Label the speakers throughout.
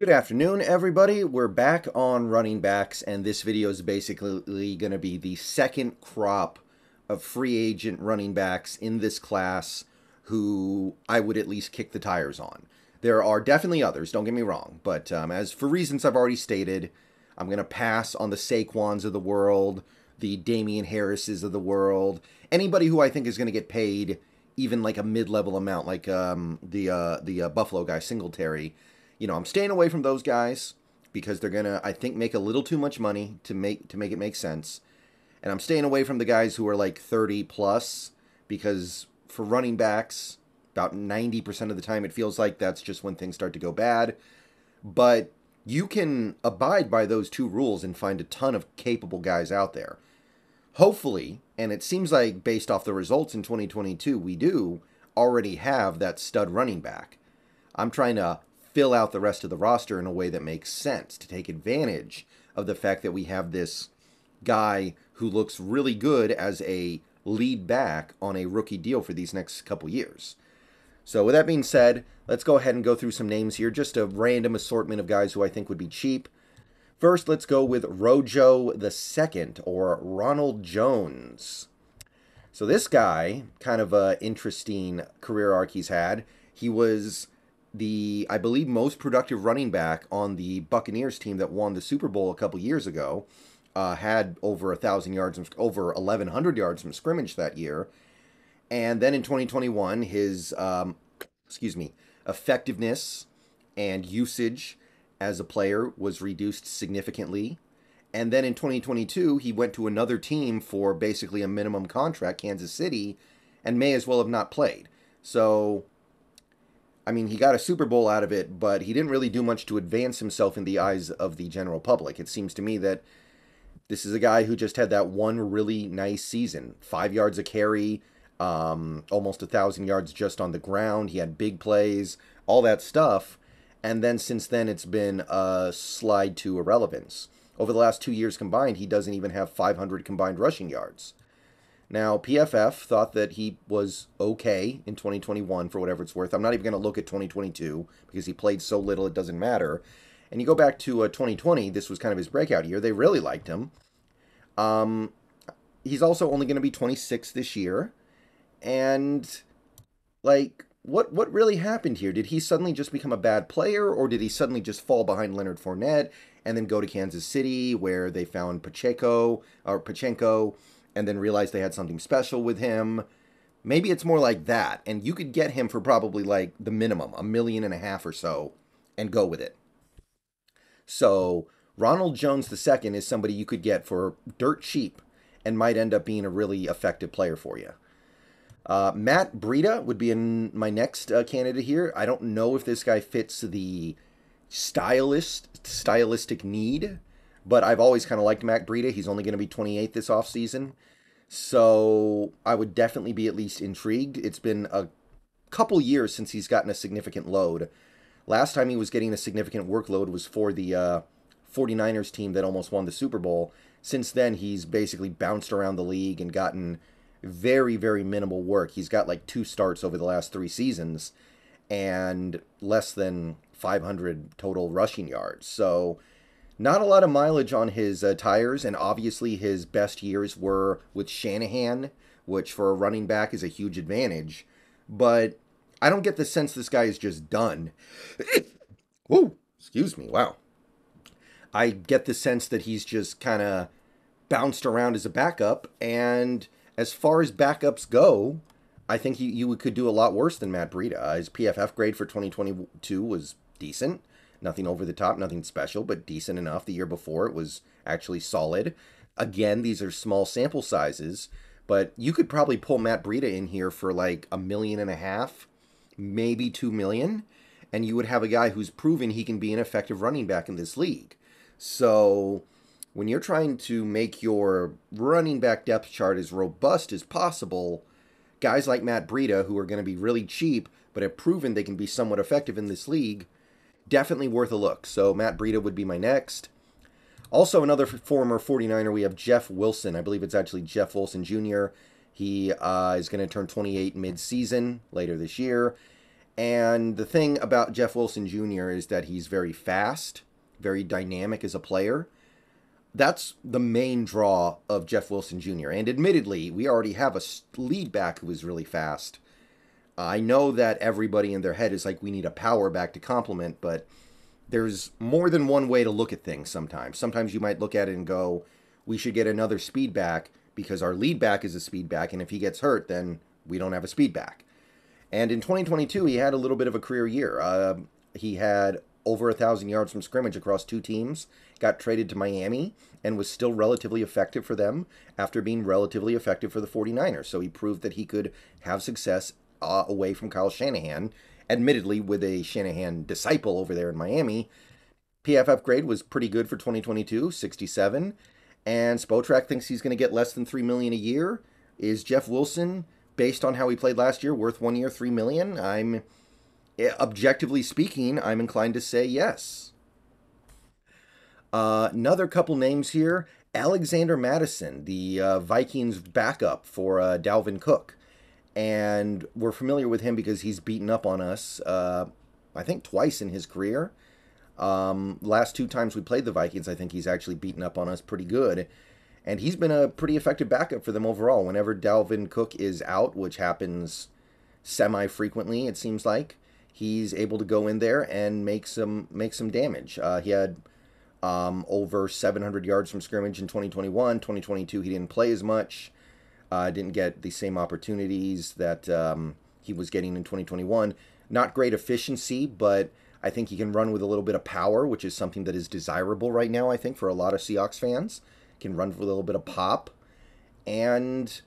Speaker 1: Good afternoon, everybody. We're back on running backs, and this video is basically going to be the second crop of free agent running backs in this class who I would at least kick the tires on. There are definitely others, don't get me wrong, but as for reasons I've already stated, I'm going to pass on the Saquons of the world, the Damian Harrises of the world, anybody who I think is going to get paid even like a mid-level amount, like the Buffalo guy, Singletary. You know, I'm staying away from those guys because they're going to, I think, make a little too much money to make it make sense. And I'm staying away from the guys who are like 30 plus because for running backs, about 90% of the time it feels like that's just when things start to go bad. But you can abide by those two rules and find a ton of capable guys out there. Hopefully, and it seems like based off the results in 2022, we do already have that stud running back. I'm trying to fill out the rest of the roster in a way that makes sense to take advantage of the fact that we have this guy who looks really good as a lead back on a rookie deal for these next couple years. So with that being said, let's go ahead and go through some names here, just a random assortment of guys who I think would be cheap. First, let's go with Rojo II, or Ronald Jones. So this guy, kind of an interesting career arc he's had. He was the, I believe, most productive running back on the Buccaneers team that won the Super Bowl a couple years ago. Had over 1,000 yards, over 1,100 yards from scrimmage that year. And then in 2021, his, effectiveness and usage as a player was reduced significantly. And then in 2022, he went to another team for basically a minimum contract, Kansas City, and may as well have not played. So, I mean, he got a Super Bowl out of it, but he didn't really do much to advance himself in the eyes of the general public. It seems to me that this is a guy who just had that one really nice season. 5 yards a carry, almost 1,000 yards just on the ground. He had big plays, all that stuff. And then since then, it's been a slide to irrelevance. Over the last 2 years combined, he doesn't even have 500 combined rushing yards. Now, PFF thought that he was okay in 2021 for whatever it's worth. I'm not even going to look at 2022 because he played so little it doesn't matter. And you go back to 2020, this was kind of his breakout year. They really liked him. He's also only going to be 26 this year. And, like, what really happened here? Did he suddenly just become a bad player, or did he suddenly just fall behind Leonard Fournette and then go to Kansas City where they found Pacheco, and then realized they had something special with him? Maybe it's more like that, and you could get him for probably like the minimum, $1.5 million or so, and go with it. So Ronald Jones II is somebody you could get for dirt cheap and might end up being a really effective player for you. Matt Breida would be in my next candidate here. I don't know if this guy fits the stylistic need, but I've always kind of liked Matt Breida. He's only going to be 28 this offseason, so I would definitely be at least intrigued. It's been a couple years since he's gotten a significant load. Last time he was getting a significant workload was for the 49ers team that almost won the Super Bowl. Since then, he's basically bounced around the league and gotten very, very minimal work. He's got like 2 starts over the last 3 seasons and less than 500 total rushing yards. So not a lot of mileage on his tires, and obviously his best years were with Shanahan, which for a running back is a huge advantage. But I don't get the sense this guy is just done. Whoa, excuse me, wow. I get the sense that he's just kind of bounced around as a backup, and as far as backups go, I think you could do a lot worse than Matt Breida. His PFF grade for 2022 was decent. Nothing over the top, nothing special, but decent enough. The year before, it was actually solid. Again, these are small sample sizes, but you could probably pull Matt Breida in here for like $1.5 million, maybe $2 million, and you would have a guy who's proven he can be an effective running back in this league. So when you're trying to make your running back depth chart as robust as possible, guys like Matt Breida, who are going to be really cheap but have proven they can be somewhat effective in this league, definitely worth a look. So Matt Breida would be my next. Also, another former 49er, we have Jeff Wilson. I believe it's actually Jeff Wilson Jr. He is going to turn 28 mid-season later this year. And the thing about Jeff Wilson Jr. is that he's very fast, very dynamic as a player. That's the main draw of Jeff Wilson Jr. And admittedly, we already have a lead back who is really fast. I know that everybody in their head is like, we need a power back to complement, but there's more than one way to look at things sometimes. Sometimes you might look at it and go, we should get another speed back because our lead back is a speed back, and if he gets hurt, then we don't have a speed back. And in 2022, he had a little bit of a career year. He had over 1,000 yards from scrimmage across 2 teams, got traded to Miami, and was still relatively effective for them after being relatively effective for the 49ers. So he proved that he could have success away from Kyle Shanahan, admittedly with a Shanahan disciple over there in Miami. PFF grade was pretty good for 2022, 67. And Spotrac thinks he's going to get less than $3 million a year. Is Jeff Wilson, based on how he played last year, worth 1 year, $3 million? Objectively speaking, I'm inclined to say yes. Another couple names here. Alexander Mattison, the Vikings backup for Dalvin Cook. And we're familiar with him because he's beaten up on us, I think, twice in his career. Last 2 times we played the Vikings, I think he's actually beaten up on us pretty good. And he's been a pretty effective backup for them overall. Whenever Dalvin Cook is out, which happens semi-frequently, it seems like, he's able to go in there and make some damage. He had over 700 yards from scrimmage in 2021. 2022, he didn't play as much. Didn't get the same opportunities that he was getting in 2021. Not great efficiency, but I think he can run with a little bit of power, which is something that is desirable right now, I think, for a lot of Seahawks fans. Can run with a little bit of pop. And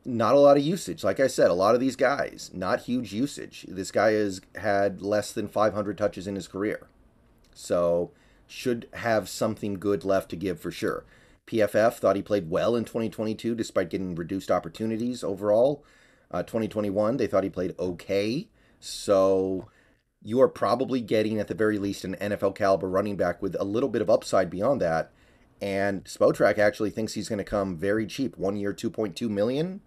Speaker 1: not a lot of usage. Like I said, a lot of these guys, not huge usage. This guy has had less than 500 touches in his career. So should have something good left to give for sure. PFF thought he played well in 2022 despite getting reduced opportunities overall. 2021, they thought he played okay. So you are probably getting, at the very least, an NFL caliber running back with a little bit of upside beyond that. And Spotrac actually thinks he's going to come very cheap. 1 year, $2.2 million.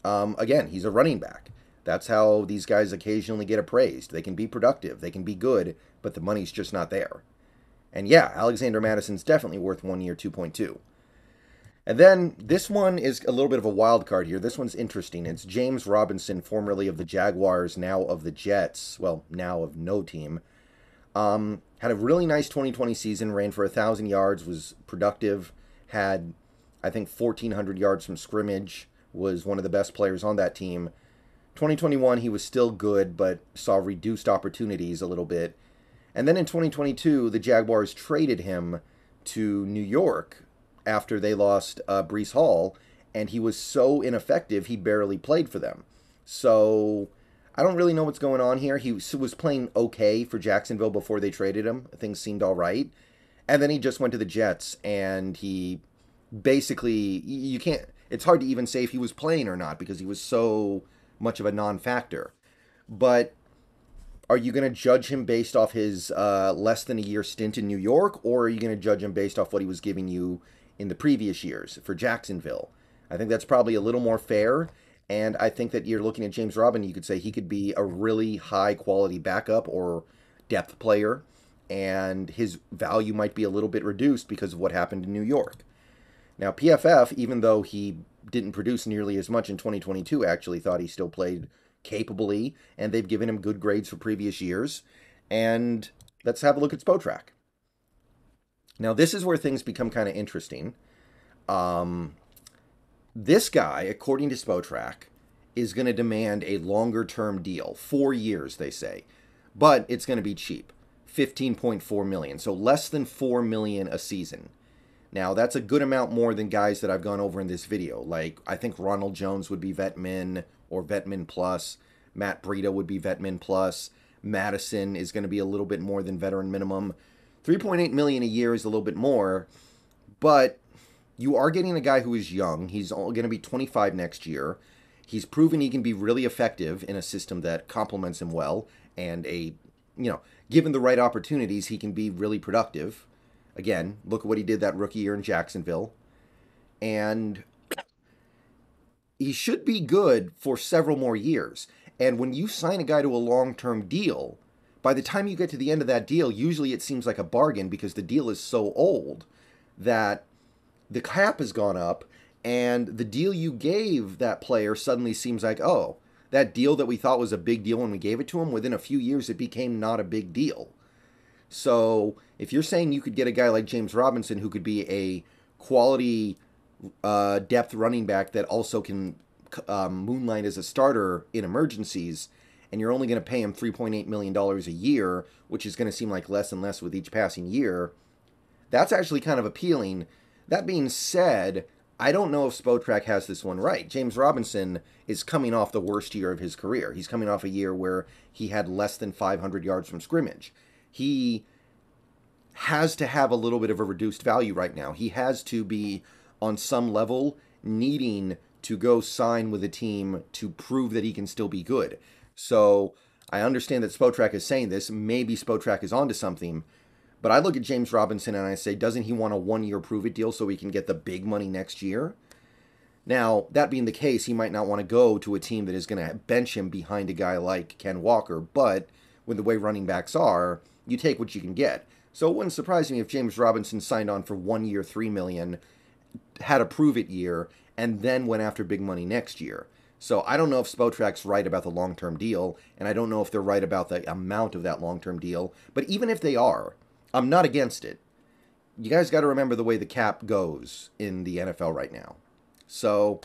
Speaker 1: Again, he's a running back. That's how these guys occasionally get appraised. They can be productive, they can be good, but the money's just not there. And yeah, Alexander Mattison's definitely worth 1 year, 2.2. And then this one is a little bit of a wild card here. This one's interesting. It's James Robinson, formerly of the Jaguars, now of the Jets. Well, now of no team. Had a really nice 2020 season, ran for 1,000 yards, was productive, had, I think, 1,400 yards from scrimmage, was one of the best players on that team. 2021, he was still good, but saw reduced opportunities a little bit. And then in 2022, the Jaguars traded him to New York after they lost Breece Hall, and he was so ineffective, he barely played for them. So I don't really know what's going on here. He was playing okay for Jacksonville before they traded him. Things seemed all right. And then he just went to the Jets, and he basically, you can't, it's hard to even say if he was playing or not because he was so much of a non-factor. But are you going to judge him based off his less than a year stint in New York, or are you going to judge him based off what he was giving you in the previous years for Jacksonville? I think that's probably a little more fair, and I think that you're looking at James Robinson, you could say he could be a really high-quality backup or depth player, and his value might be a little bit reduced because of what happened in New York. Now, PFF, even though he didn't produce nearly as much in 2022, actually thought he still played capably, and they've given him good grades for previous years. And let's have a look at Spotrac. Now, this is where things become kind of interesting. This guy, according to Spotrac, is going to demand a longer-term deal. 4 years, they say. But it's going to be cheap. $15.4 million. So less than $4 million a season. Now, that's a good amount more than guys that I've gone over in this video. Like, I think Ronald Jones would be vet min or vet min plus. Matt Breida would be vet min plus. Mattison is going to be a little bit more than veteran minimum. $3.8 million a year is a little bit more, but you are getting a guy who is young. He's going to be 25 next year. He's proven he can be really effective in a system that complements him well, and given the right opportunities, he can be really productive. Again, look at what he did that rookie year in Jacksonville. And he should be good for several more years. And when you sign a guy to a long-term deal, by the time you get to the end of that deal, usually it seems like a bargain because the deal is so old that the cap has gone up, and the deal you gave that player suddenly seems like, oh, that deal that we thought was a big deal when we gave it to him, within a few years it became not a big deal. So if you're saying you could get a guy like James Robinson who could be a quality depth running back that also can moonlight as a starter in emergencies, and you're only going to pay him $3.8 million a year, which is going to seem like less and less with each passing year, that's actually kind of appealing. That being said, I don't know if Spotrac has this one right. James Robinson is coming off the worst year of his career. He's coming off a year where he had less than 500 yards from scrimmage. He has to have a little bit of a reduced value right now. He has to be, on some level, needing to go sign with a team to prove that he can still be good. So I understand that Spotrac is saying this. Maybe Spotrac is onto something. But I look at James Robinson and I say, doesn't he want a one-year prove-it deal so he can get the big money next year? Now, that being the case, he might not want to go to a team that is going to bench him behind a guy like Ken Walker. But with the way running backs are, you take what you can get. So it wouldn't surprise me if James Robinson signed on for 1 year, $3 million, had a prove-it year, and then went after big money next year. So I don't know if Spotrac's right about the long-term deal, and I don't know if they're right about the amount of that long-term deal. But even if they are, I'm not against it. You guys got to remember the way the cap goes in the NFL right now. So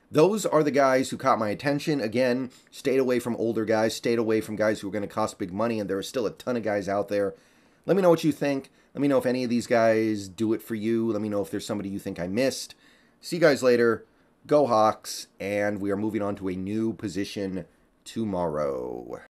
Speaker 1: those are the guys who caught my attention. Again, stayed away from older guys, stayed away from guys who are going to cost big money, and there are still a ton of guys out there. Let me know what you think. Let me know if any of these guys do it for you. Let me know if there's somebody you think I missed. See you guys later. Go Hawks, and we are moving on to a new position tomorrow.